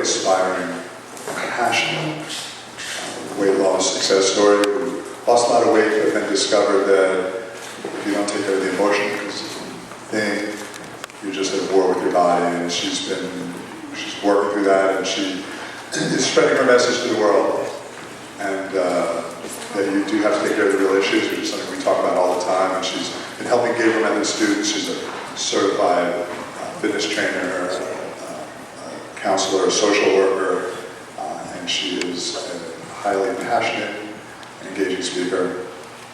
inspiring, passionate weight loss success story. Who lost a lot of weight, but then discovered that if you don't take care of the emotions thing, you're just at war with your body. And she's working through that, and she is spreading her message to the world. And that you do have to take care of the real issues, which is something we talk about all the time. And she's been helping Gabriel Method students. She's a certified fitness trainer, counselor, social worker, and she is a highly passionate and engaging speaker.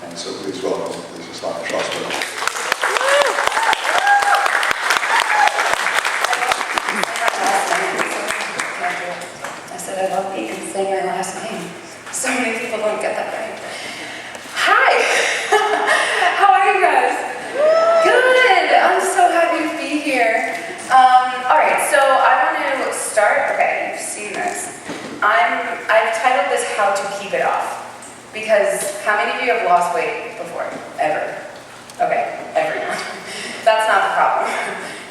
And so please welcome Lisa Schlossberg. I said I love being saying my last name. So many people don't get that right. Hi! How are you guys? Good! I'm so happy to be here. Alright, so I want to start. Okay, you've seen this. I've titled this How to Keep It Off. Because how many of you have lost weight before? Ever? Okay, everyone. That's not the problem.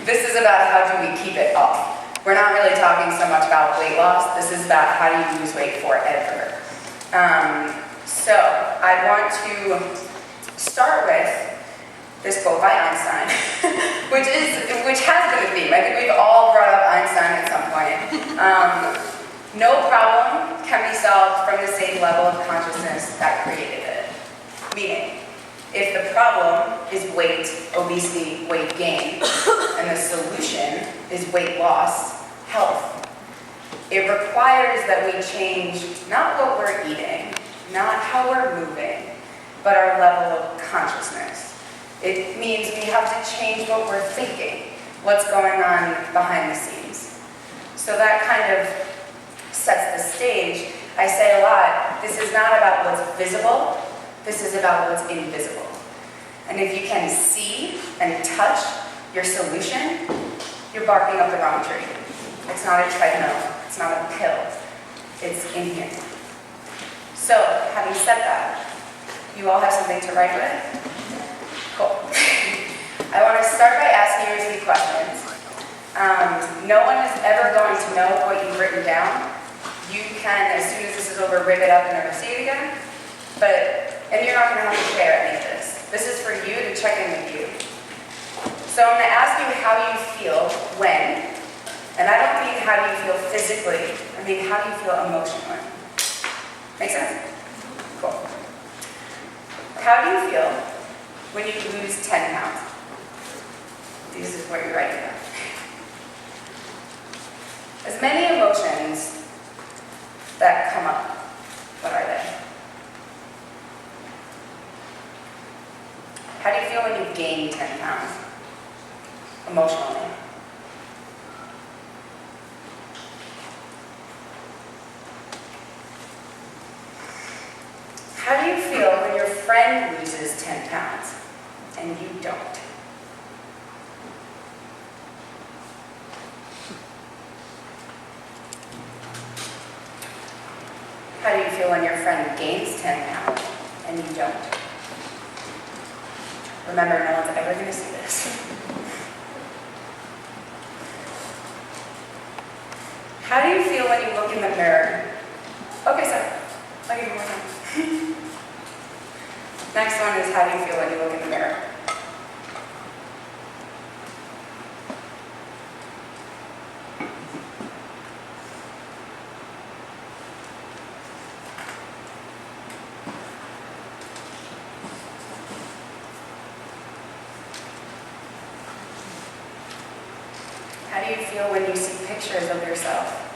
This is about how do we keep it off. We're not really talking so much about weight loss. This is about how do you lose weight forever. So I want to start with this quote by Einstein, which has been a theme. I think we've all brought up Einstein at some point. No problem can be solved from the same level of consciousness that created it. Meaning, if the problem is weight, obesity, weight gain, and the solution is weight loss, health, it requires that we change not what we're eating, not how we're moving, but our level of consciousness. It means we have to change what we're thinking, what's going on behind the scenes. So that kind of sets the stage. I say a lot, this is not about what's visible, this is about what's invisible. And if you can see and touch your solution, you're barking up the wrong tree. It's not a treadmill, it's not a pill, it's in here. So, having said that, you all have something to write with? Cool. I want to start by asking you a few questions. No one is ever going to know what you've written down. You can, as soon as this is over, rip it up and never see it again. And you're not going to have to share any of this. This is for you to check in with you. So I'm going to ask you how you feel when, and I don't mean how do you feel physically, I mean how do you feel emotionally. Make sense? Cool. How do you feel when you lose 10 pounds? This is what you're writing down. As many emotions that come up, what are they? How do you feel when you gain 10 pounds? Emotionally. How do you feel when your friend loses 10 pounds and you don't? How do you feel when your friend gains 10 pounds and you don't? Remember, no one's ever going to see this. How do you feel when you look in the mirror? Okay, sorry. I'll give you more time. Next one is how do you feel when you look in the mirror? How do you feel when you see pictures of yourself?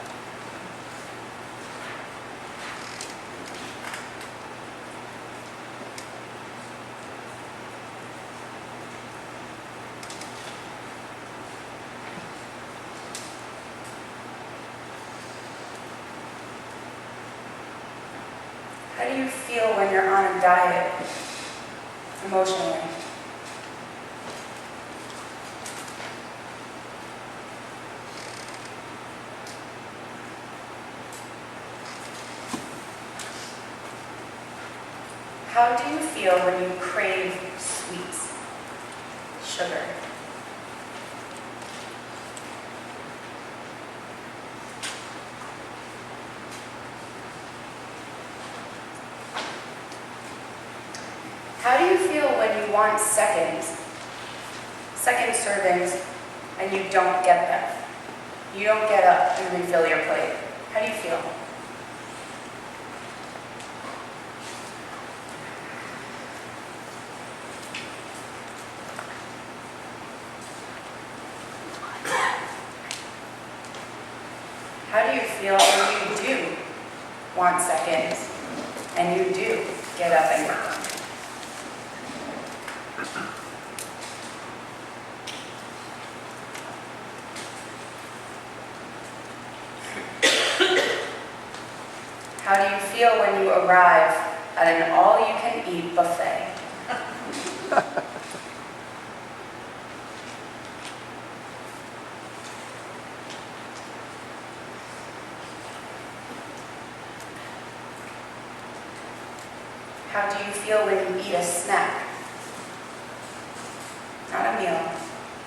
How do you feel when you're on a diet, emotionally? How do you feel when you crave sweets, sugar? How do you feel when you want second servings, and you don't get them? You don't get up and refill your plate. How do you feel? How do you feel when you do want seconds and you do get up and get them? How do you feel when you arrive at an all-you-can-eat buffet? How do you feel when you eat a snack? Not a meal,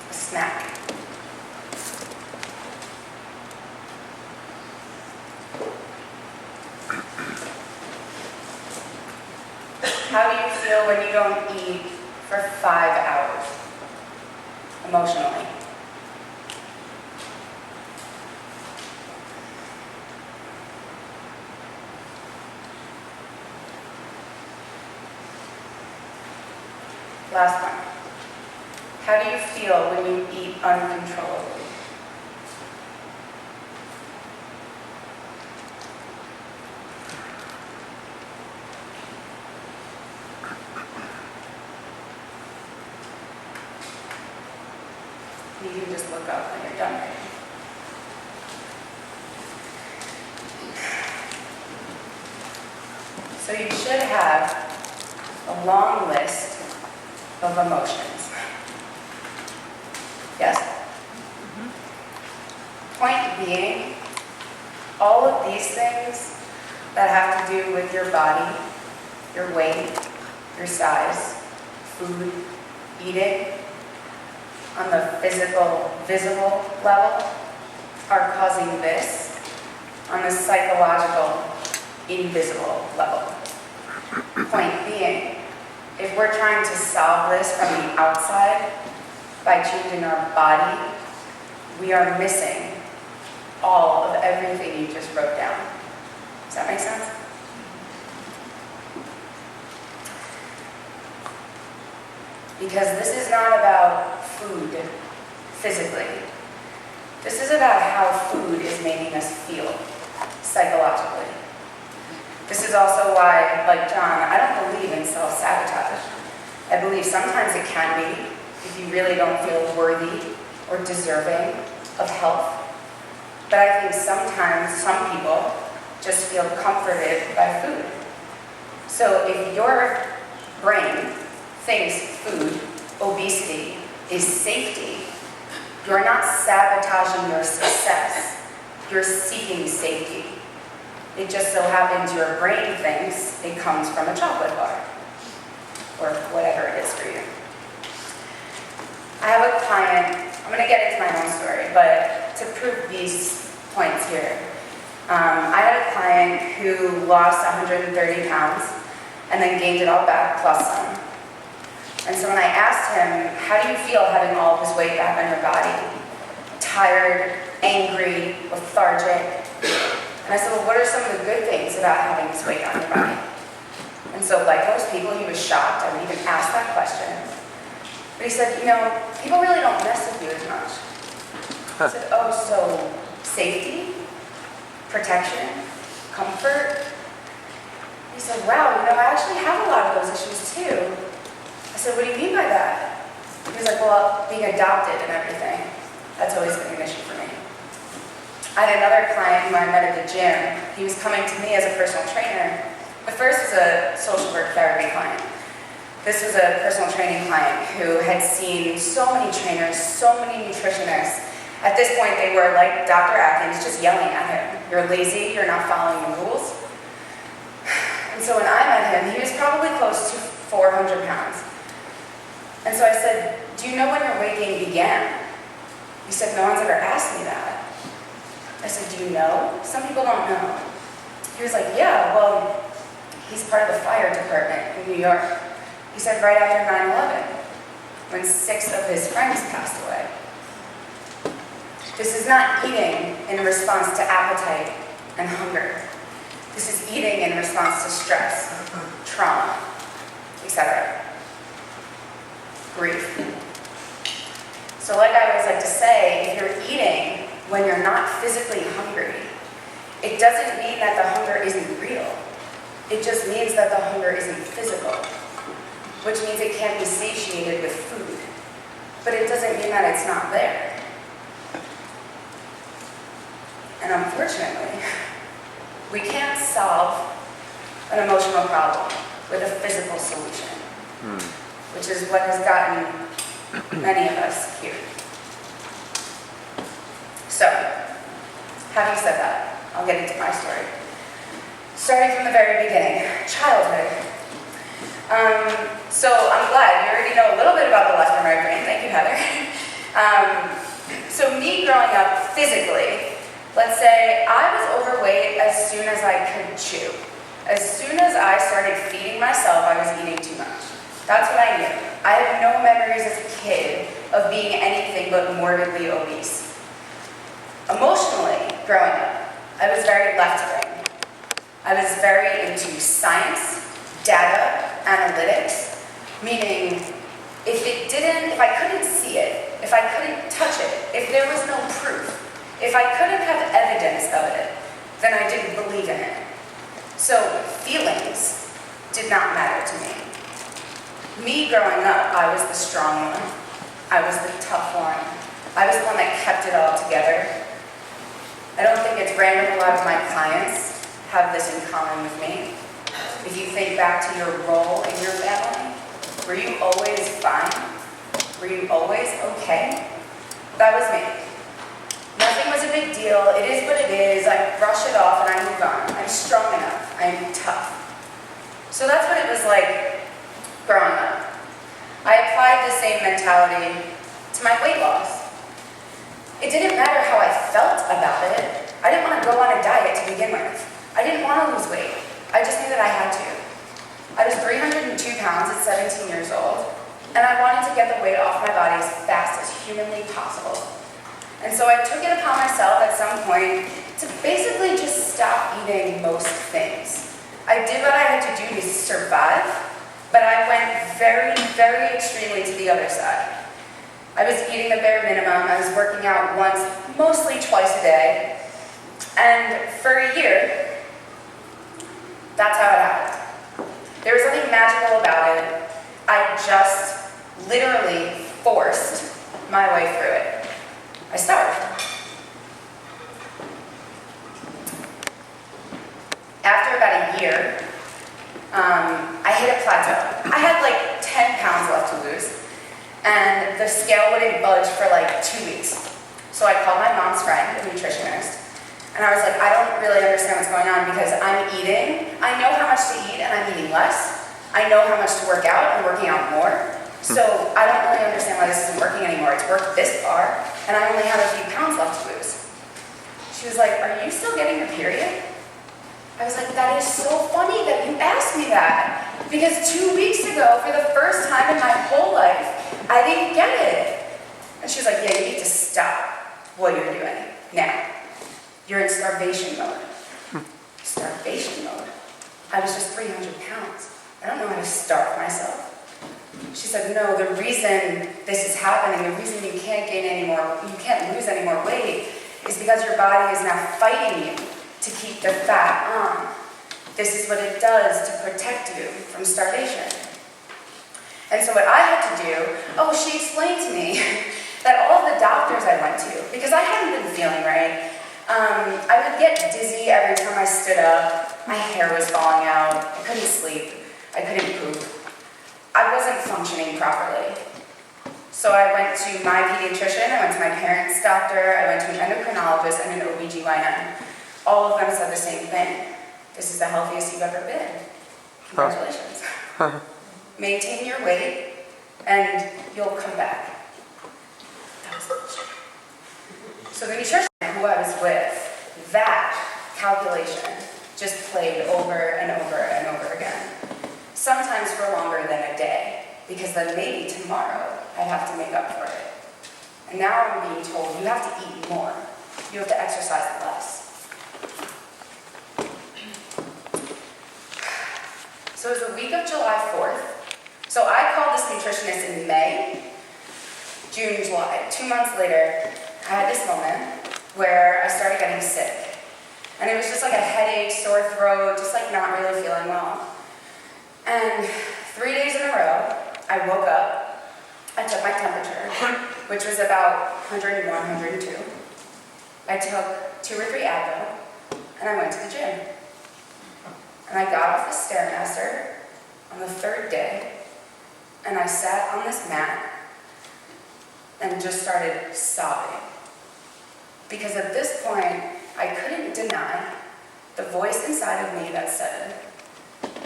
a snack. How do you feel when you don't eat for 5 hours, emotionally? Last one. How do you feel when you eat uncontrollably? You can just look up when you're done writing. So you should have a long list of emotions. Yes? Point being, all of these things that have to do with your body, your weight, your size, food, eating, on the physical, visible level, are causing this on the psychological, invisible level. Point being, if we're trying to solve this from the outside by changing our body, we are missing all of everything you just wrote down. Does that make sense? Because this is not about food physically. This is about how food is making us feel psychologically. This is also why, like John, I don't believe in self-sabotage. I believe sometimes it can be if you really don't feel worthy or deserving of health. But I think sometimes some people just feel comforted by food. So if your brain thinks food, obesity, is safety, you're not sabotaging your success. You're seeking safety. It just so happens your brain thinks it comes from a chocolate bar, or whatever it is for you. I have a client, I'm going to get into my own story, but to prove these points here, I had a client who lost 130 pounds and then gained it all back plus some. And so when I asked him, how do you feel having all of this weight back on your body? Tired, angry, lethargic. And I said, well, what are some of the good things about having this weight on your body? And so like most people, he was shocked. I would even ask that question. But he said, people really don't mess with you as much. I said, oh, so safety, protection, comfort? He said, wow, I actually have a lot of those issues too. I said, what do you mean by that? He was like, well, being adopted and everything. That's always been an issue for me. I had another client who I met at the gym. He was coming to me as a personal trainer, but first as a social work therapy client. This was a personal training client who had seen so many trainers, so many nutritionists. At this point, they were like Dr. Atkins, just yelling at him. You're lazy, you're not following the rules. And so when I met him, he was probably close to 400 pounds. And so I said, do you know when your weight gain began? He said, no one's ever asked me that. I said, do you know? Some people don't know. He was like, yeah, well, he's part of the fire department in New York. He He said right after 9/11, when 6 of his friends passed away. This is not eating in response to appetite and hunger. This is eating in response to stress, trauma, etc. Grief. So like I always like to say, if you're eating when you're not physically hungry, it doesn't mean that the hunger isn't real. It just means that the hunger isn't physical, which means it can't be satiated with food. But it doesn't mean that it's not there. And unfortunately, we can't solve an emotional problem with a physical solution, which is what has gotten many of us here. So, having said that, I'll get into my story. Starting from the very beginning, childhood. So I'm glad you already know a little bit about the left and right brain. Thank you, Heather. So me growing up physically, let's say I was overweight as soon as I could chew. As soon as I started feeding myself, I was eating too much. That's what I knew. I have no memories as a kid of being anything but morbidly obese. Emotionally, growing up, I was very left brain. I was very into science, data, analytics, meaning if I couldn't see it, if I couldn't touch it, if there was no proof, if I couldn't have evidence of it, then I didn't believe in it. So feelings did not matter to me. Me growing up, I was the strong one. I was the tough one. I was the one that kept it all together. I don't think it's random a lot of my clients have this in common with me. If you think back to your role in your family, were you always fine? Were you always okay? That was me. Nothing was a big deal. It is what it is. I brush it off and I move on. I'm strong enough. I'm tough. So that's what it was like growing up. I applied the same mentality to my weight loss. It didn't matter how I felt about it. I didn't want to go on a diet to begin with. I didn't want to lose weight. I just knew that I had to. I was 302 pounds at 17 years old, and I wanted to get the weight off my body as fast as humanly possible. And so I took it upon myself at some point to basically just stop eating most things. I did what I had to do to survive, but I went very, very extremely to the other side. I was eating the bare minimum. I was working out once, mostly twice a day. And for a year, that's how it happened. There was nothing magical about it. I just literally forced my way through it. I starved. After about a year, I hit a plateau. I had like 10 pounds left to lose, and the scale wouldn't budge for like 2 weeks. So I called my mom's friend, a nutritionist, and I was like, I don't really understand what's going on because I'm eating, I know how much to eat and I'm eating less. I know how much to work out, I'm working out more. So I don't really understand why this isn't working anymore. It's worked this far and I only have a few pounds left to lose. She was like, are you still getting your period? I was like, that is so funny that you asked me that. Because 2 weeks ago, for the first time in my whole life, I didn't get it. And she was like, yeah, you need to stop what you're doing now. You're in starvation mode. Starvation mode? I was just 300 pounds. I don't know how to starve myself. She said, no, the reason this is happening, the reason you can't gain any more, you can't lose any more weight is because your body is now fighting you to keep the fat on. This is what it does to protect you from starvation. And so what I had to do, she explained to me that all of the doctors I went to, because I hadn't been feeling right, I would get dizzy every time I stood up. My hair was falling out. I couldn't sleep. I couldn't poop. I wasn't functioning properly. So I went to my pediatrician, I went to my parents' doctor, I went to an endocrinologist and an OBGYN. All of them said the same thing. This is the healthiest you've ever been. Congratulations. Maintain your weight and you'll come back. That was bullshit. So the nutritionist who I was with, that calculation just played over and over and over again. sometimes for longer than a day, because then maybe tomorrow I'd have to make up for it. And now I'm being told you have to eat more, you have to exercise less. So it was the week of July 4th. So I called this nutritionist in May, June, July. 2 months later, I had this moment where I started getting sick. And it was just like a headache, sore throat, just like not really feeling well. And 3 days in a row, I woke up, I took my temperature, which was about 101, 102. I took 2 or 3 Advil, and I went to the gym. And I got off the Stairmaster on the 3rd day, and I sat on this mat and just started sobbing. Because at this point, I couldn't deny the voice inside of me that said,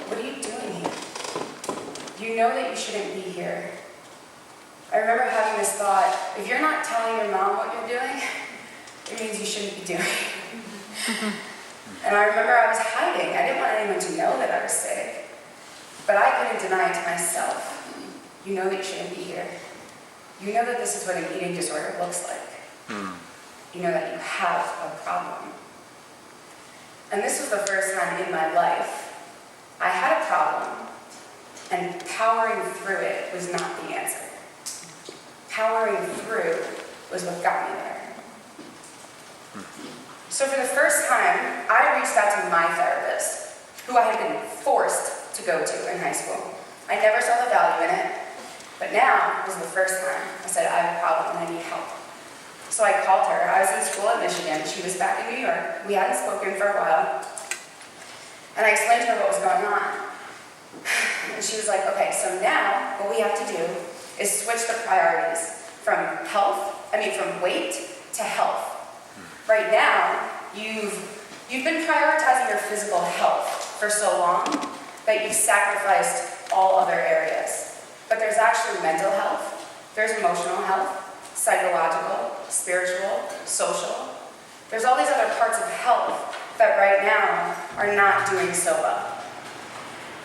"What are you doing here? You know that you shouldn't be here." I remember having this thought, if you're not telling your mom what you're doing, it means you shouldn't be doing it. And I remember I was hiding. I didn't want anyone to know that I was sick. But I couldn't deny it to myself. You know that you shouldn't be here. You know that this is what an eating disorder looks like. You know that you have a problem. And this was the first time in my life I had a problem, and powering through it was not the answer. Powering through was what got me there. So for the first time, I reached out to my therapist, who I had been forced to go to in high school. I never saw the value in it, but now was the first time I said, I have a problem and I need help. So I called her. I was in school at Michigan. She was back in New York. We hadn't spoken for a while. And I explained to her what was going on. And she was like, okay, so now what we have to do is switch the priorities from weight to health. Right now, you've been prioritizing your physical health for so long that you've sacrificed all other areas. But there's actually mental health, there's emotional health, psychological, spiritual, social. There's all these other parts of health that right now are not doing so well.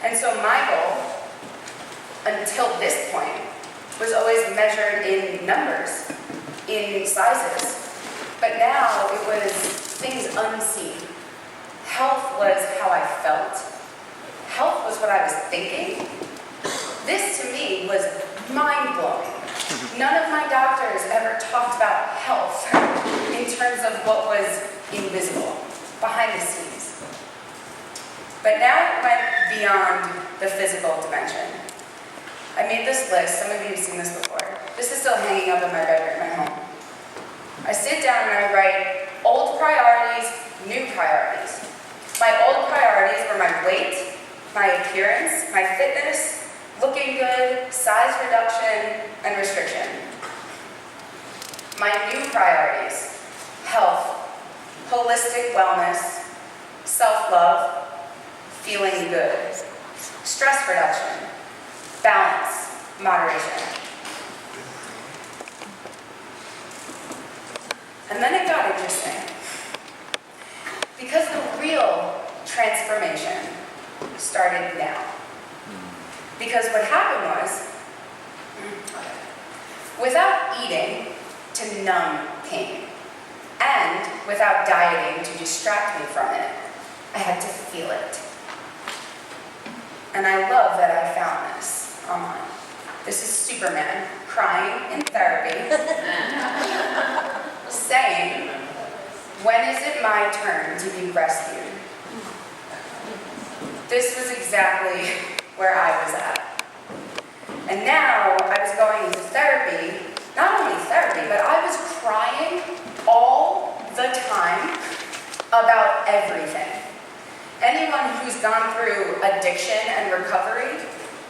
And so my goal, until this point, was always measured in numbers, in sizes. But now it was things unseen. Health was how I felt. Health was what I was thinking. This to me was mind-blowing. None of my doctors ever talked about health in terms of what was invisible, behind the scenes. But now it went beyond the physical dimension. I made this list, some of you have seen this before. This is still hanging up in my bedroom at home. I sit down and I write old priorities, new priorities. My old priorities were my weight, my appearance, my fitness, looking good, size reduction, and restriction. My new priorities: health, holistic wellness, self-love, feeling good, stress reduction, balance, moderation. And then it got interesting. Because the real transformation started now. Because what happened was, without eating to numb pain, and without dieting to distract me from it, I had to feel it. And I love that I found this online. This is Superman crying in therapy, saying, when is it my turn to be rescued? This was exactly where I was at. And now I was going into therapy, not only therapy, but I was crying all the time about everything. Anyone who's gone through addiction and recovery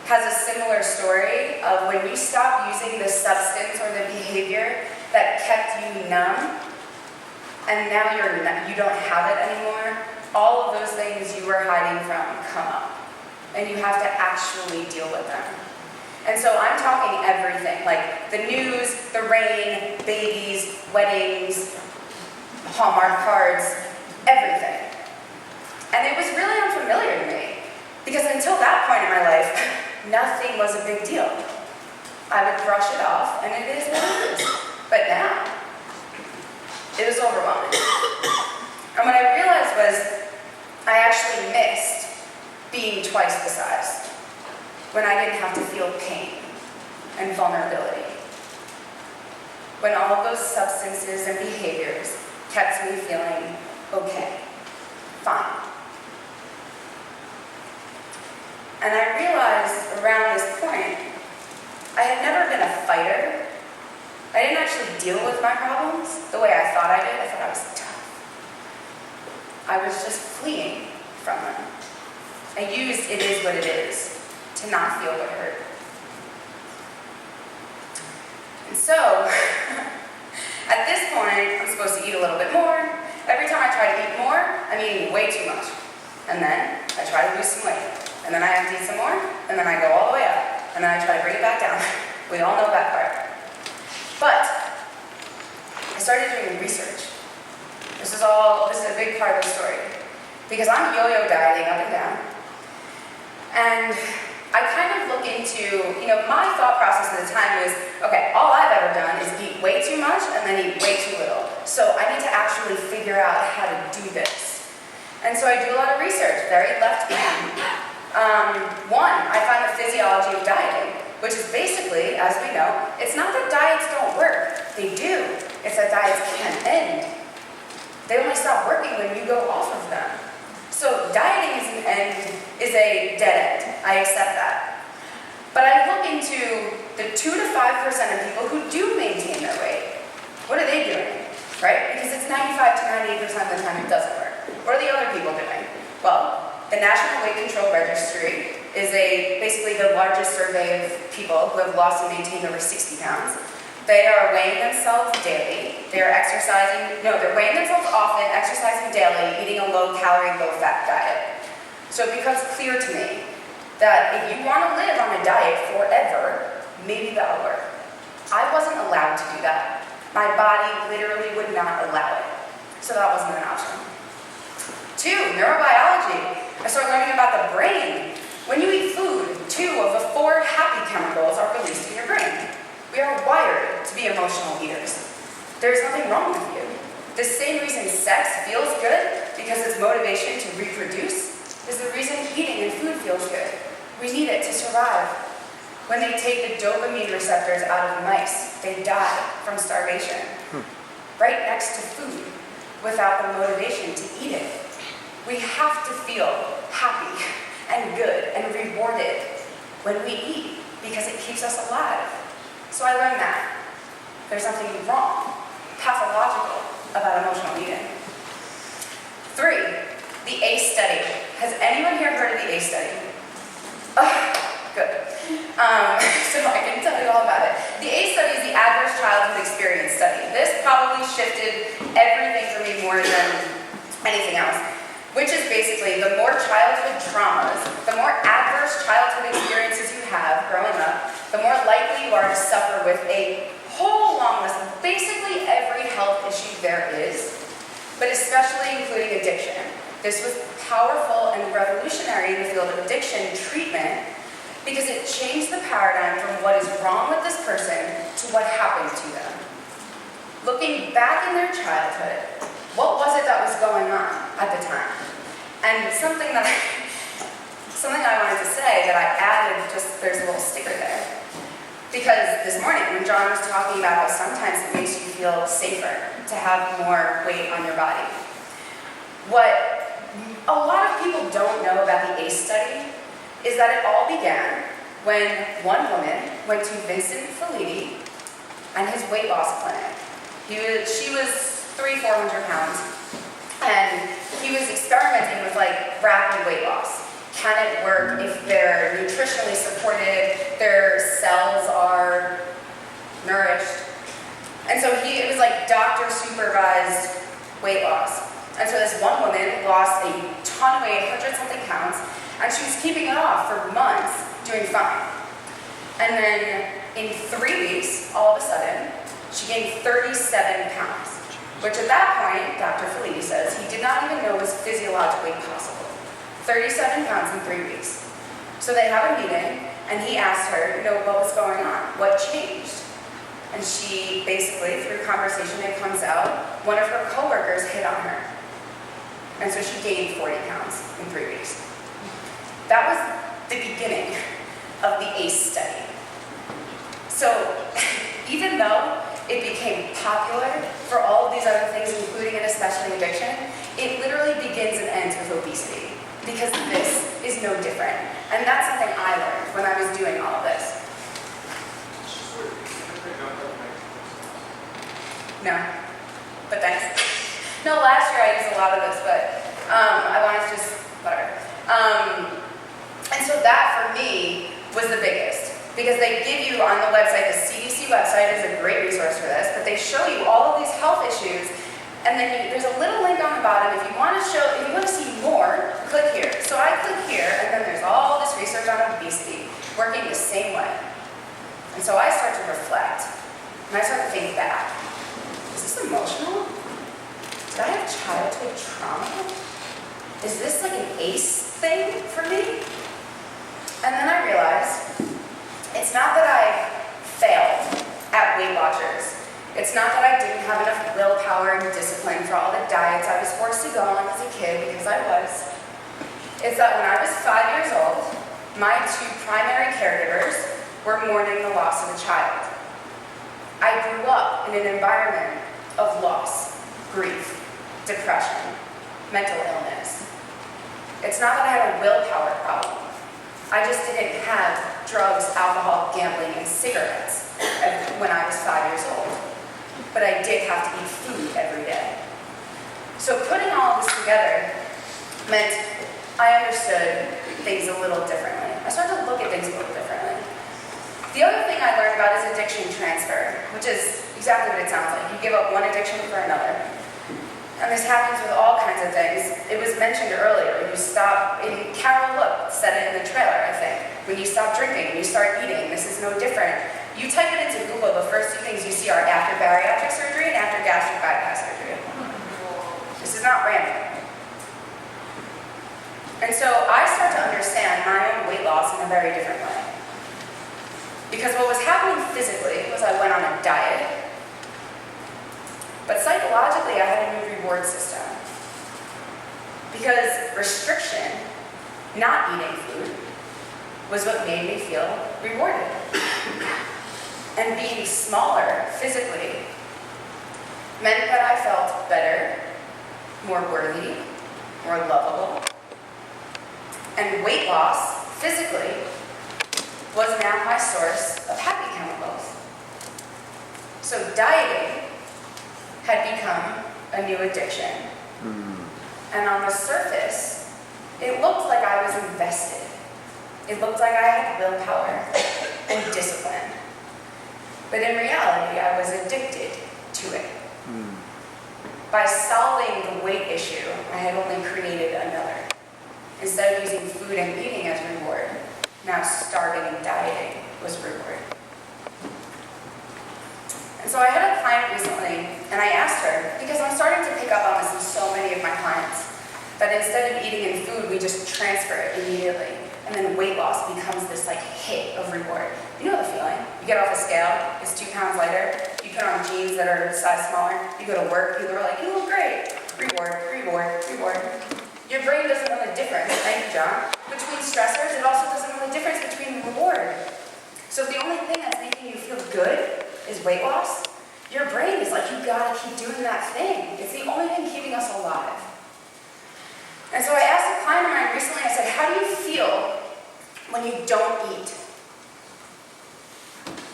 has a similar story of when you stop using the substance or the behavior that kept you numb, and now you don't have it anymore. All of those things you were hiding from come up, and you have to actually deal with them. And so I'm talking everything, like the news, the rain, babies, weddings, Hallmark cards, everything. And it was really unfamiliar to me. Because until that point in my life, nothing was a big deal. I would brush it off, and it is what it is. But now, it was overwhelming. And what I realized was I actually missed being twice the size when I didn't have to feel pain and vulnerability. When all of those substances and behaviors kept me feeling okay, fine. And I realized around this point, I had never been a fighter. I didn't actually deal with my problems the way I thought I did. I thought I was tough. I was just fleeing from them. I used "it is what it is" to not feel what hurt. And so, at this point, I'm supposed to eat a little bit more. Every time I try to eat more, I'm eating way too much. And then I try to lose some weight. And then I have to eat some more, and then I go all the way up. And then I try to bring it back down. We all know that part. But I started doing research. This is a big part of the story. Because I'm yo-yo dieting up and down. And I kind of look into, my thought process at the time was, okay, all I've ever done is eat way too much and then eat way too little. So I need to actually figure out how to do this. And so I do a lot of research, very left-hand. One, I find the physiology of dieting, which is basically, as we know, it's not that diets don't work. They do. It's that diets can't end. They only stop working when you go off of them. So dieting is a dead end. I accept that. But I look into the 2 to 5% of people who do maintain their weight. What are they doing? Right? Because it's 95 to 98% of the time it doesn't work. What are the other people doing? Well, the National Weight Control Registry is basically the largest survey of people who have lost and maintained over 60 pounds. They are weighing themselves daily. They're weighing themselves often, exercising daily, eating a low-calorie, low-fat diet. So it becomes clear to me that if you want to live on a diet forever, maybe that'll work. I wasn't allowed to do that. My body literally would not allow it. So that wasn't an option. 2, neurobiology. I started learning about the brain. When you eat food, 2 of the 4 happy chemicals are released in your brain. We are wired to be emotional eaters. There's nothing wrong with you. The same reason sex feels good, because it's motivation to reproduce, is the reason eating and food feels good. We need it to survive. When they take the dopamine receptors out of mice, they die from starvation. Right next to food, without the motivation to eat it. We have to feel happy and good and rewarded when we eat, because it keeps us alive. So I learned that there's something wrong, pathological, about emotional eating. 3, the ACE study. Has anyone here heard of the ACE study? Oh, good. So I can tell you all about it. The ACE study is the Adverse Childhood Experience Study. This probably shifted everything for me more than anything else, which is basically the more childhood traumas, the more adverse childhood experiences you have growing up, the more likely you are to suffer with a whole long list of basically every health issue there is, but especially including addiction. This was powerful and revolutionary in the field of addiction treatment because it changed the paradigm from what is wrong with this person to what happens to them. Looking back in their childhood, what was it that was going on at the time? And something I wanted to say that I added, there's a little sticker there. Because this morning, when John was talking about how sometimes it makes you feel safer to have more weight on your body. What a lot of people don't know about the ACE study is that it all began when one woman went to Vincent Felitti and his weight loss clinic. She was 300-400 pounds, and he was experimenting with rapid weight loss. Can it work if they're nutritionally supported, their cells are nourished? And so it was doctor supervised weight loss. And so this one woman lost a ton of weight, 100-something pounds, and she was keeping it off for months, doing fine. And then in 3 weeks, all of a sudden, she gained 37 pounds, which at that point, Dr. Felitti says, he did not even know was physiologically possible. 37 pounds in 3 weeks. So they have a meeting, and he asked her, what was going on? What changed? And she basically, through conversation, it comes out, one of her coworkers hit on her. And so she gained 40 pounds in 3 weeks. That was the beginning of the ACE study. So even though it became popular for all of these other things, including and especially addiction, it literally begins and ends with obesity, because this is no different. And that's something I learned when I was doing all of this. No, but thanks. No, last year I used a lot of this, but I wanted to just, whatever. And so that for me was the biggest, because they give you on the website, the CDC website is a great resource for this, but they show you all of these health issues, and then there's a little link on the bottom. If you want to see more, click here. So I click here, and then there's all this research on obesity working the same way. And so I start to reflect, and I start to think back. Is this emotional? Did I have childhood trauma? Is this like an ACE thing for me? And then I realized, it's not that I failed at Weight Watchers. It's not that I didn't have enough willpower and discipline for all the diets I was forced to go on as a kid, because I was. It's that when I was 5 years old, my two primary caregivers were mourning the loss of a child. I grew up in an environment of loss, grief, depression, mental illness. It's not that I had a willpower problem. I just didn't have drugs, alcohol, gambling, and cigarettes when I was 5 years old. But I did have to eat food every day. So putting all of this together meant I understood things a little differently. I started to look at things a little differently. The other thing I learned about is addiction transfer, which is exactly what it sounds like. You give up one addiction for another. And this happens with all kinds of things. It was mentioned earlier. You stop, and Carol Look said it in the trailer, I think. When you stop drinking, when you start eating, this is no different. You type it into Google, the first two things you see are after bariatric surgery and after gastric bypass surgery. This is not random. And so I start to understand my own weight loss in a very different way. Because what was happening physically was I went on a diet, but psychologically I had a new reward system. Because restriction, not eating food, was what made me feel rewarded. And being smaller physically meant that I felt better, more worthy, more lovable. And weight loss, physically, was now my source of happy chemicals. So dieting had become a new addiction. And on the surface, it looked like I was invested. It looked like I had willpower and discipline. But in reality, I was addicted to it. By solving the weight issue, I had only created another. Instead of using food and eating as reward, now starving and dieting was reward. And so I had a client recently, and I asked her, because I'm starting to pick up on this in so many of my clients, that instead of eating in food, we just transfer it immediately. And then weight loss becomes this like hit of reward. You know the feeling. You get off a scale, it's 2 pounds lighter, you put on jeans that are a size smaller, you go to work, people are like, you look great. Reward, reward, reward. Your brain doesn't know the difference, thank you, John, between stressors. It also doesn't know the difference between reward. So if the only thing that's making you feel good is weight loss, your brain is like, you gotta keep doing that thing. It's the only thing keeping us alive. And so I asked a client of mine recently, I said, how do you feel when you don't eat?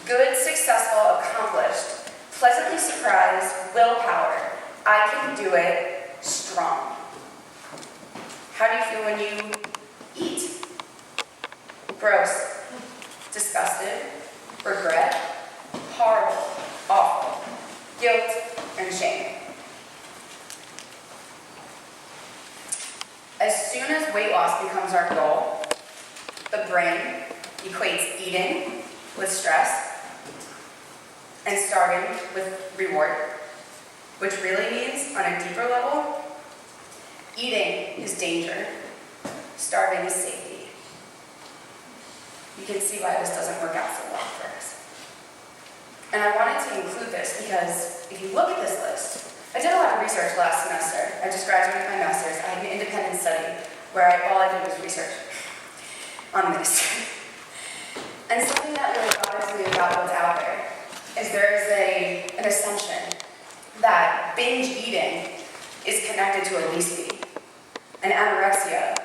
Good, successful, accomplished, pleasantly surprised, willpower. I can do it, strong. How do you feel when you eat? Gross, disgusted, regret, horrible, awful, guilt, and shame. As soon as weight loss becomes our goal, the brain equates eating with stress and starving with reward, which really means, on a deeper level, eating is danger, starving is safety. You can see why this doesn't work out so well for us. And I wanted to include this because if you look at this list, I did a lot of research last semester. I just graduated with my master's. I had an independent study where all I did was research on ministry. And something that really bothers me about what's out there is there's an assumption that binge eating is connected to obesity, and anorexia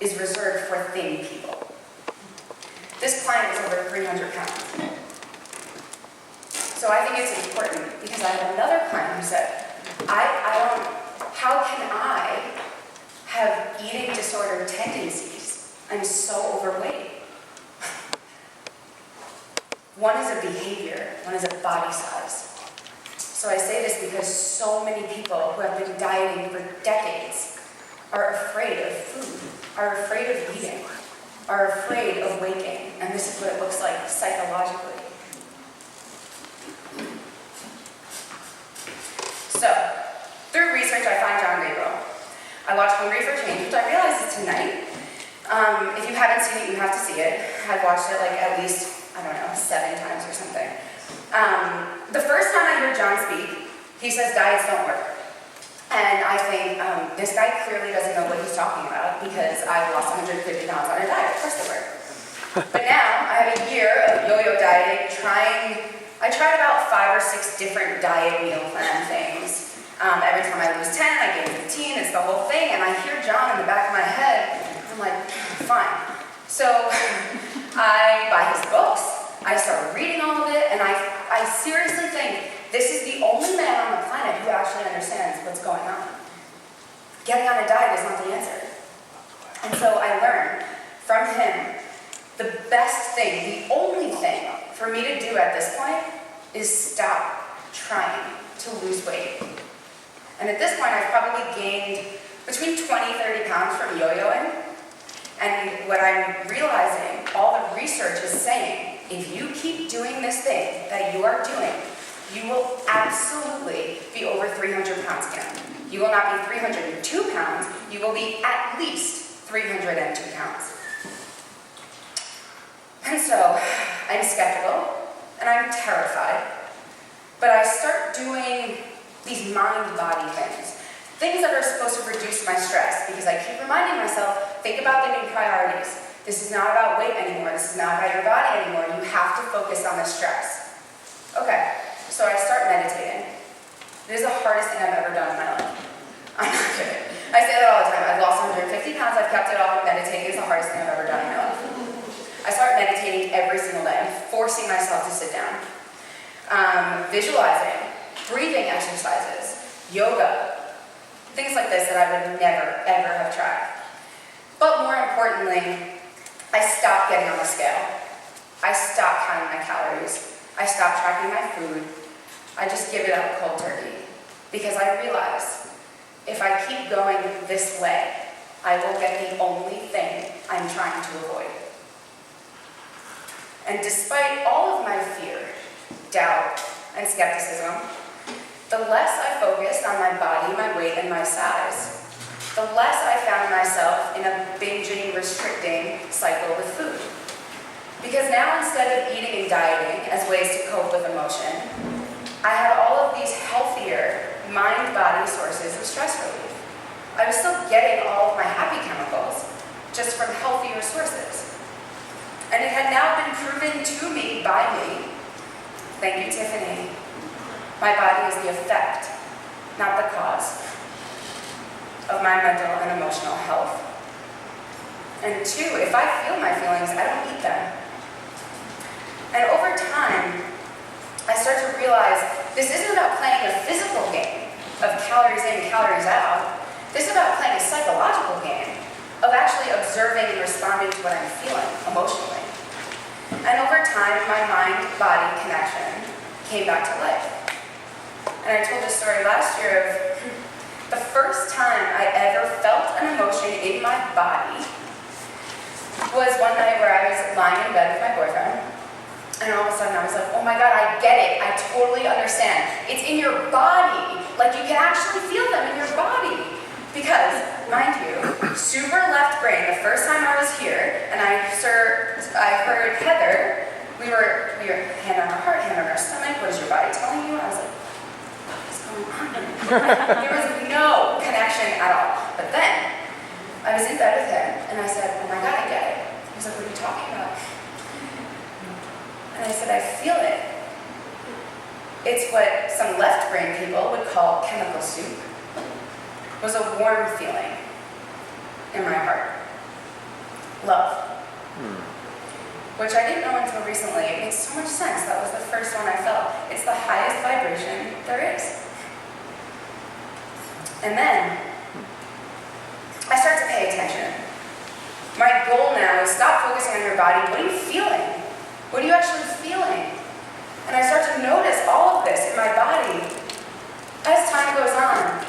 is reserved for thin people. This client is over 300 pounds. So I think it's important because I have another client who said, how can I have eating disorder tendencies? I'm so overweight. One is a behavior, one is a body size. So I say this because so many people who have been dieting for decades are afraid of food, are afraid of eating, are afraid of waking, and this is what it looks like psychologically. So, through research, I find Gabriel. I watched Hungry for Change, which I realize is tonight. If you haven't seen it, you have to see it. I've watched it like at least, 7 times or something. The first time I heard John speak, he says diets don't work. And I think this guy clearly doesn't know what he's talking about because I lost 150 pounds on a diet. Of course they work. But now I have a year of yo-yo dieting, I tried about 5 or 6 different diet meal plan things. Every time I lose 10, I gain 15, it's the whole thing, and I hear John in the back of my head, I'm like, fine. So I buy his books, I start reading all of it, and I seriously think this is the only man on the planet who actually understands what's going on. Getting on a diet is not the answer. And so I learned from him the best thing, the only thing for me to do at this point is stop trying to lose weight. And at this point, I've probably gained between 20-30 pounds from yo-yoing. And what I'm realizing, all the research is saying, if you keep doing this thing that you are doing, you will absolutely be over 300 pounds again. You will not be 302 pounds, you will be at least 302 pounds. And so, I'm skeptical, and I'm terrified, but I start doing these mind-body things, things that are supposed to reduce my stress, because I keep reminding myself, think about the new priorities. This is not about weight anymore, this is not about your body anymore, you have to focus on the stress. Okay, so I start meditating. It is the hardest thing I've ever done in my life. I'm not kidding. I say that all the time, I've lost 150 pounds, I've kept it off, meditating is the hardest thing I've ever done in my life. I start meditating every single day. I'm forcing myself to sit down. Visualizing, breathing exercises, yoga, things like this that I would never, ever have tried. But more importantly, I stopped getting on the scale. I stopped counting my calories. I stopped tracking my food. I just give it up cold turkey. Because I realized, if I keep going this way, I will get the only thing I'm trying to avoid. And despite all of my fear, doubt, and skepticism, the less I focused on my body, my weight, and my size, the less I found myself in a binging, restricting cycle with food. Because now, instead of eating and dieting as ways to cope with emotion, I had all of these healthier mind-body sources of stress relief. I was still getting all of my happy chemicals, just from healthier sources. And it had now been proven to me, by me, thank you, Tiffany, my body is the effect, not the cause, of my mental and emotional health. And 2, if I feel my feelings, I don't eat them. And over time, I start to realize this isn't about playing a physical game of calories in, calories out. This is about playing a psychological game of actually observing and responding to what I'm feeling emotionally. And over time, my mind-body connection came back to life. And I told this story last year of the first time I ever felt an emotion in my body was one night where I was lying in bed with my boyfriend. And all of a sudden I was like, oh my God, I get it. I totally understand. It's in your body. Like you can actually feel them in your body. Because, mind you, super left brain, the first time I was here, and I heard Heather, we were hand on our heart, hand on our stomach, what is your body telling you? I was like, what's going on? There was no connection at all. But then, I was in bed with him, and I said, oh my God, I get it. He was like, what are you talking about? And I said, I feel it. It's what some left brain people would call chemical soup. It was a warm feeling in my heart. Love. Which I didn't know until recently. It makes so much sense. That was the first one I felt. It's the highest vibration there is. And then, I start to pay attention. My goal now is stop focusing on your body. What are you feeling? What are you actually feeling? And I start to notice all of this in my body as time goes on.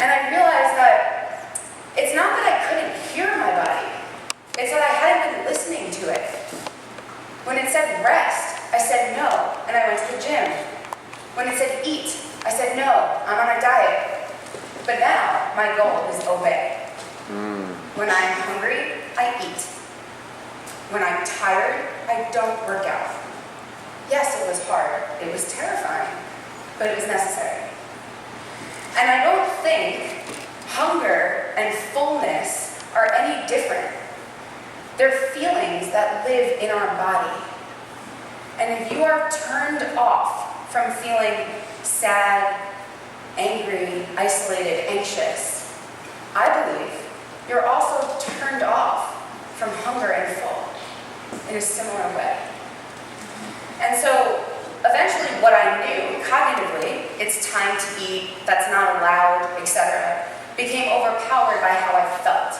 And I realized that it's not that I couldn't hear my body. It's that I hadn't been listening to it. When it said rest, I said no, and I went to the gym. When it said eat, I said no, I'm on a diet. But now, my goal is obey. When I'm hungry, I eat. When I'm tired, I don't work out. Yes, it was hard. It was terrifying, but it was necessary. And I don't think hunger and fullness are any different. They're feelings that live in our body. And if you are turned off from feeling sad, angry, isolated, anxious, I believe you're also turned off from hunger and full in a similar way. And so, eventually what I knew, cognitively, it's time to eat, that's not allowed, etc., became overpowered by how I felt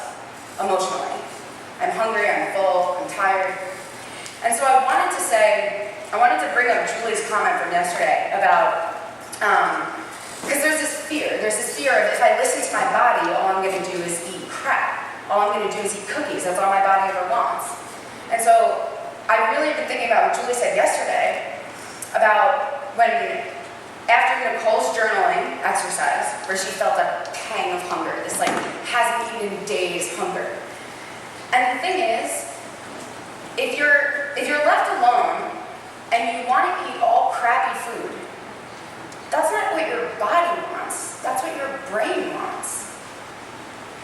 emotionally. I'm hungry, I'm full, I'm tired. And so I wanted to bring up Julie's comment from yesterday about, because there's this fear of if I listen to my body, all I'm going to do is eat crap. All I'm going to do is eat cookies, that's all my body ever wants. And so, I really have been thinking about what Julie said yesterday about when, after Nicole's journaling exercise, where she felt a pang of hunger, this like hasn't eaten in days hunger. And the thing is, if you're left alone and you want to eat all crappy food, that's not what your body wants, that's what your brain wants.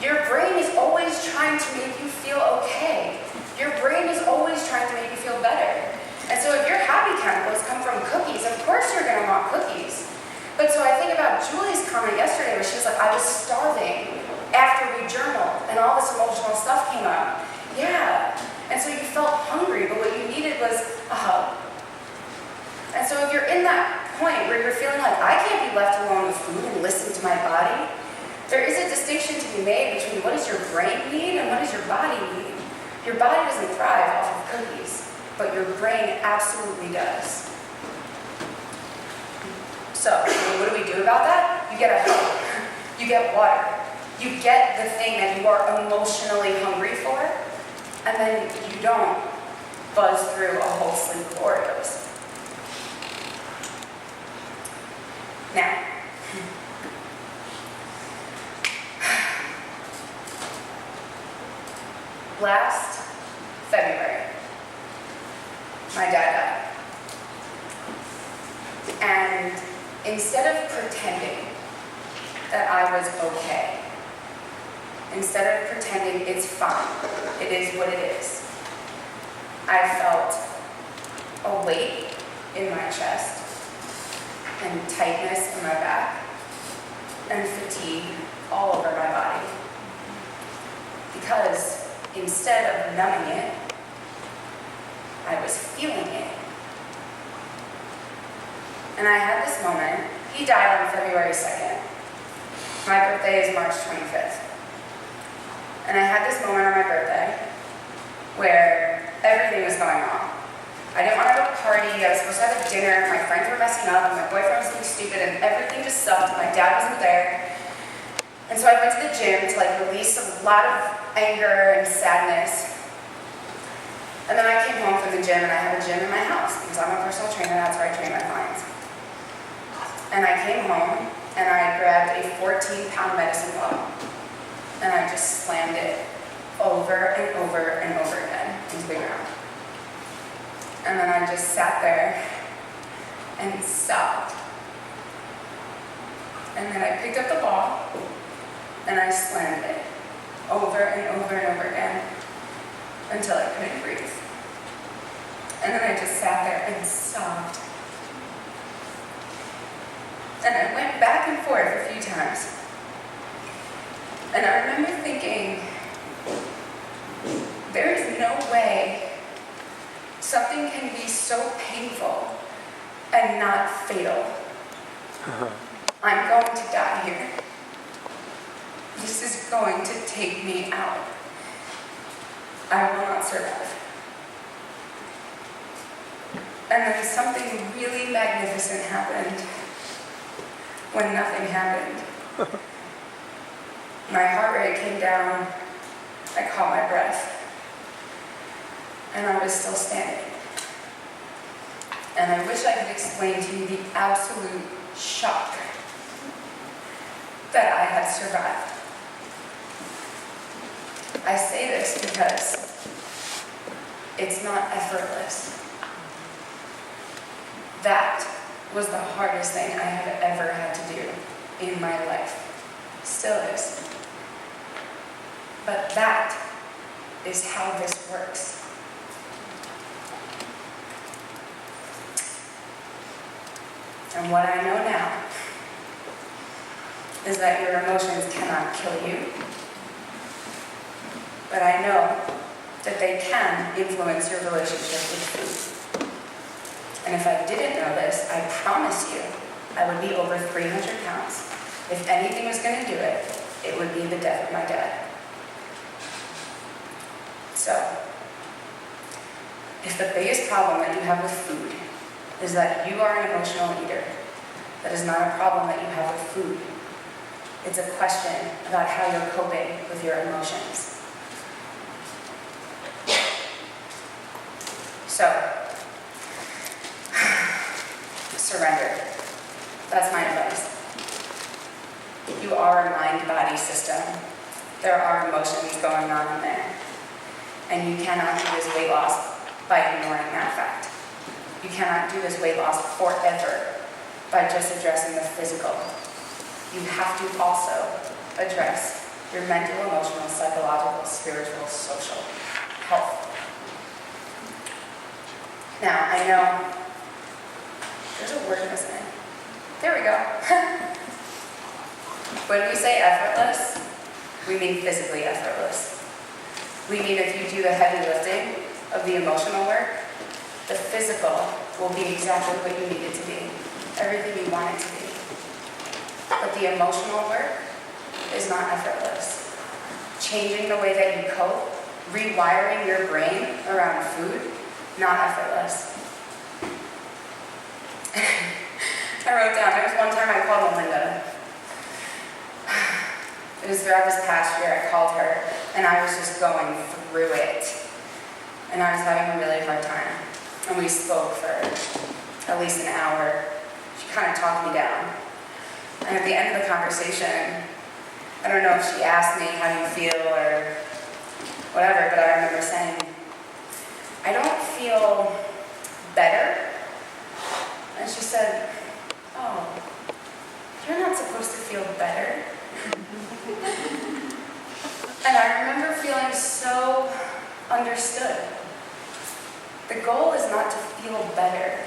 Your brain is always trying to make you feel okay. Your brain is always trying to make you feel better. And so if your happy chemicals come from cookies, of course you're going to want cookies. But so I think about Julie's comment yesterday where she was like, I was starving after we journaled and all this emotional stuff came up. Yeah. And so you felt hungry, but what you needed was a hug. And so if you're in that point where you're feeling like, I can't be left alone with food and listen to my body, there is a distinction to be made between what does your brain need and what does your body need. Your body doesn't thrive off of cookies, but your brain absolutely does. So, what do we do about that? You get a hug. You get water. You get the thing that you are emotionally hungry for, and then you don't buzz through a whole sleeve of Oreos. Now, last February, my dad died. And instead of pretending that I was okay, instead of pretending it's fine, it is what it is, I felt a weight in my chest and tightness in my back and fatigue all over my body. Because instead of numbing it, I was feeling it. And I had this moment. He died on February 2nd. My birthday is March 25th. And I had this moment on my birthday where everything was going wrong. I didn't want to have a party, I was supposed to have a dinner, my friends were messing up, and my boyfriend was being stupid, and everything just sucked, my dad wasn't there. And so I went to the gym to release a lot of anger and sadness. And then I came home from the gym, and I have a gym in my house, because I'm a personal trainer, that's where I train my clients. And I came home, and I grabbed a 14-pound medicine bottle, and I just slammed it over and over and over again into the ground. And then I just sat there and sobbed. And then I picked up the ball and I slammed it over and over and over again until I couldn't breathe. And then I just sat there and sobbed. And I went back and forth a few times. And I remember thinking, there is no way something can be so painful and not fatal. I'm going to die here. This is going to take me out. I will not survive. And then something really magnificent happened when nothing happened. My heart rate came down, I caught my breath, and I was still standing. And I wish I could explain to you the absolute shock that I had survived. I say this because it's not effortless. That was the hardest thing I have ever had to do in my life. Still is. But that is how this works. And what I know now is that your emotions cannot kill you. But I know that they can influence your relationship with food. And if I didn't know this, I promise you, I would be over 300 pounds. If anything was going to do it, it would be the death of my dad. So, if the biggest problem that you have with food is that you are an emotional eater, that is not a problem that you have with food. It's a question about how you're coping with your emotions. So, surrender. That's my advice. You are a mind-body system. There are emotions going on in there. And you cannot do this weight loss by ignoring that fact. You cannot do this weight loss forever by just addressing the physical. You have to also address your mental, emotional, psychological, spiritual, social health. Now, I know there's a word missing. There we go. When we say effortless, we mean physically effortless. We mean if you do the heavy lifting of the emotional work, the physical will be exactly what you need it to be, everything you want it to be. But the emotional work is not effortless. Changing the way that you cope, rewiring your brain around food, not effortless. I wrote down, there was one time I called Melinda. It was throughout this past year, I called her, and I was just going through it. And I was having a really hard time. And we spoke for at least an hour. She kind of talked me down. And at the end of the conversation, I don't know if she asked me how you feel or whatever, but I remember saying, I don't feel better. And she said, oh, you're not supposed to feel better. And I remember feeling so understood. The goal is not to feel better.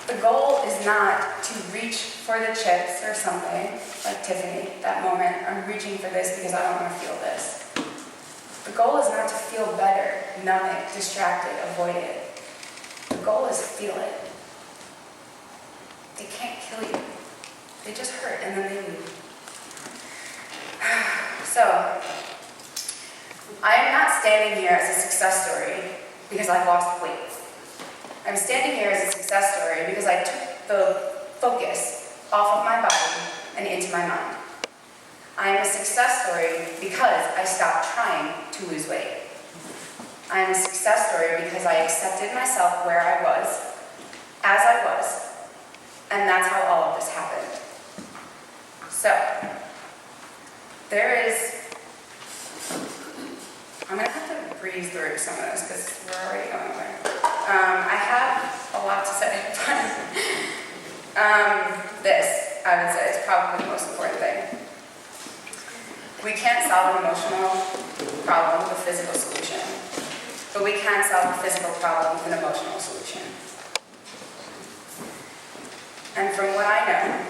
The goal is not to reach for the chips or something, like Tiffany, that moment, I'm reaching for this because I don't want to feel this. The goal is not to feel better, numb it, distract it, avoid it. The goal is feel it. They can't kill you. They just hurt and then they leave. So, I am not standing here as a success story because I lost weight. I'm standing here as a success story because I took the focus off of my body and into my mind. I am a success story because I stopped trying to lose weight. I am a success story because I accepted myself where I was, as I was, and that's how all of this happened. So, there is I'm gonna have to breeze through some of this because we're already going over. I have a lot to say, but this, I would say, is probably the most important thing. We can't solve an emotional problem with a physical solution, but we can solve a physical problem with an emotional solution. And from what I know,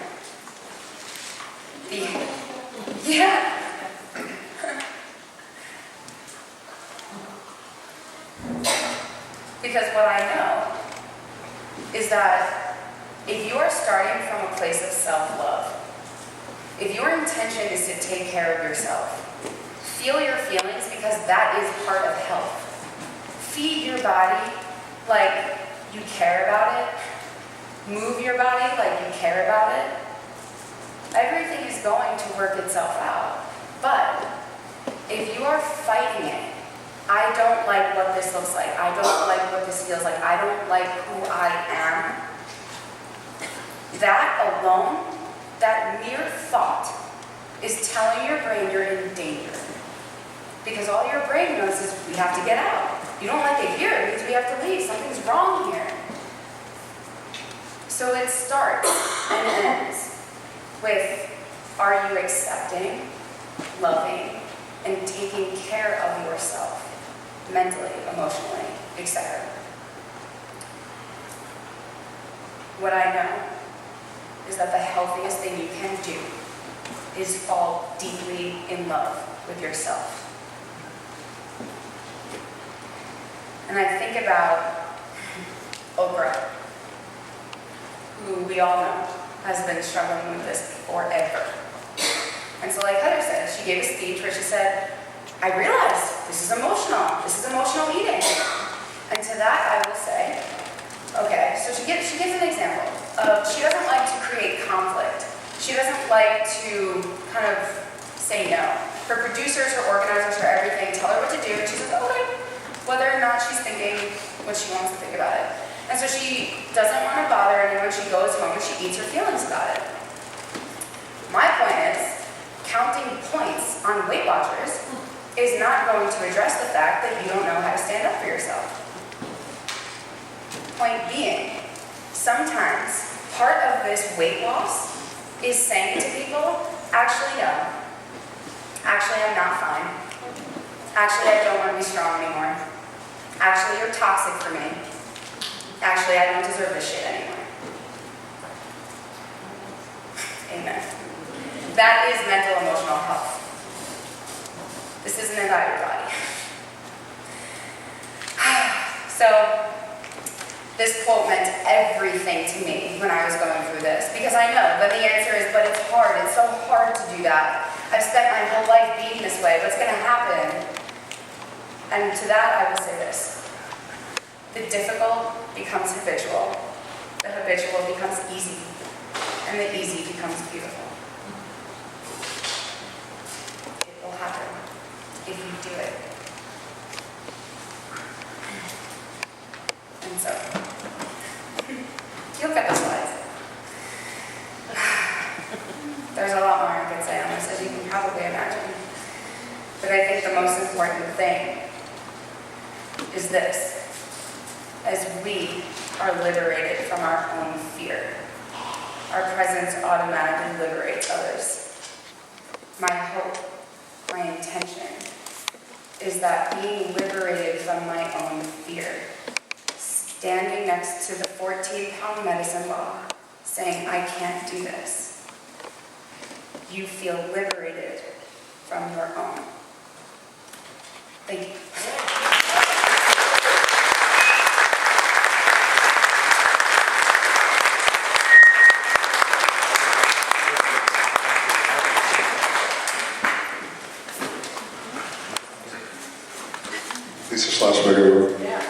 yeah. Because what I know is that if you are starting from a place of self-love, if your intention is to take care of yourself, feel your feelings because that is part of health. Feed your body like you care about it. Move your body like you care about it. Everything is going to work itself out. But if you are fighting it, I don't like what this looks like. I don't like what this feels like. I don't like who I am. That alone, that mere thought, is telling your brain you're in danger. Because all your brain knows is we have to get out. You don't like it here, it means we have to leave. Something's wrong here. So it starts and ends with, are you accepting, loving, and taking care of yourself? Mentally, emotionally, etc. What I know is that the healthiest thing you can do is fall deeply in love with yourself. And I think about Oprah, who we all know has been struggling with this forever. And so like Heather said, she gave a speech where she said, I realized this is emotional eating. And to that I will say, okay, so she gives an example of she doesn't like to create conflict. She doesn't like to kind of say no. Her producers, her organizers, her everything tell her what to do, and she says, okay, whether or not she's thinking what she wants to think about it. And so she doesn't want to bother anyone. She goes home and she eats her feelings about it. My point is, counting points on Weight Watchers is not going to address the fact that you don't know how to stand up for yourself. Point being, sometimes part of this weight loss is saying to people, actually no, actually I'm not fine, actually I don't want to be strong anymore, actually you're toxic for me, actually I don't deserve this shit anymore. Amen. That is mental emotional health. This isn't about your body. So, this quote meant everything to me when I was going through this. Because I know that the answer is, but it's hard. It's so hard to do that. I've spent my whole life being this way. What's going to happen? And to that I will say this. The difficult becomes habitual. The habitual becomes easy. And the easy becomes beautiful. It will happen if you do it. And so, you'll get the slides. There's a lot more I could say on this, as you can probably imagine. But I think the most important thing is this. As we are liberated from our own fear, our presence automatically liberates others. My hope, my intention, is that being liberated from my own fear, standing next to the 14-pound medicine ball, saying, I can't do this, you feel liberated from your own. Thank you. Lisa Schlossberger. Yeah.